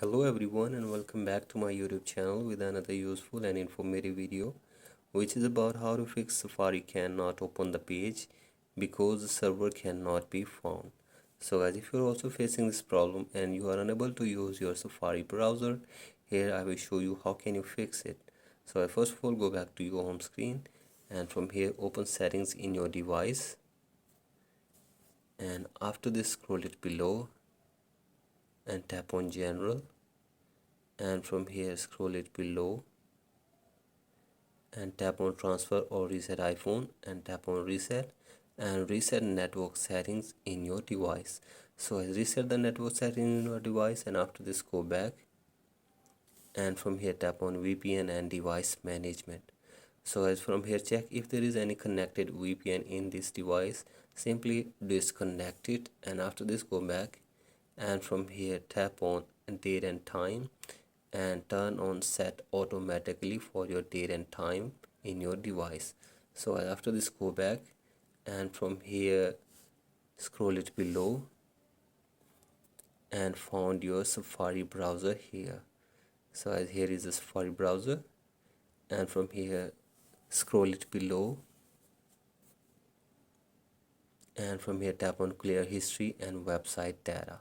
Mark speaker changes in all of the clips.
Speaker 1: Hello everyone and welcome back to my YouTube channel with another useful and informative video which is about how to fix Safari cannot open the page because the server cannot be found. So as if you're also facing this problem and you are unable to use your Safari browser, here I will show you how can you fix it. So I first of all go back to your home screen and from here open settings in your device, and after this scroll it below and tap on general, and from here scroll it below and tap on transfer or reset iPhone and tap on reset and reset network settings in your device. So I reset the network settings in your device, and after this go back and from here tap on VPN and device management. So as from here check if there is any connected VPN in this device, simply disconnect it, and after this go back and from here tap on date and time and turn on set automatically for your date and time in your device. So after this go back and from here scroll it below and found your Safari browser here. So as here is the Safari browser, and from here scroll it below and from here tap on clear history and website data.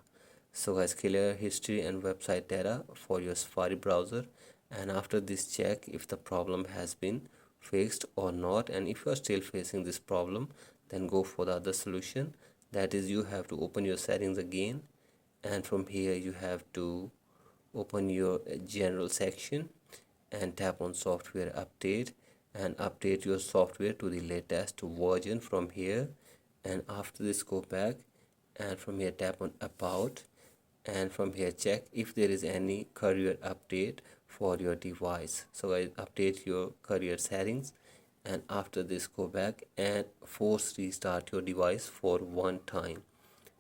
Speaker 1: So guys, clear history and website data for your Safari browser, and after this check if the problem has been fixed or not, and if you are still facing this problem then go for the other solution, that is you have to open your settings again, and from here you have to open your general section and tap on software update and update your software to the latest version from here, and after this go back and from here tap on about and from here check if there is any career update for your device. So I update your career settings, and after this go back and force restart your device for one time.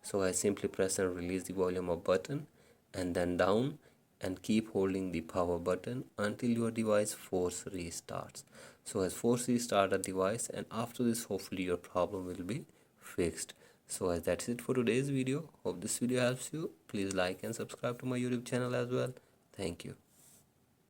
Speaker 1: So I simply press and release the volume up button and then down, and keep holding the power button until your device force restarts. So as force restart the device, and after this hopefully your problem will be fixed. So as that's it for today's video. Hope this video helps you. Please like and subscribe to my YouTube channel as well. Thank you.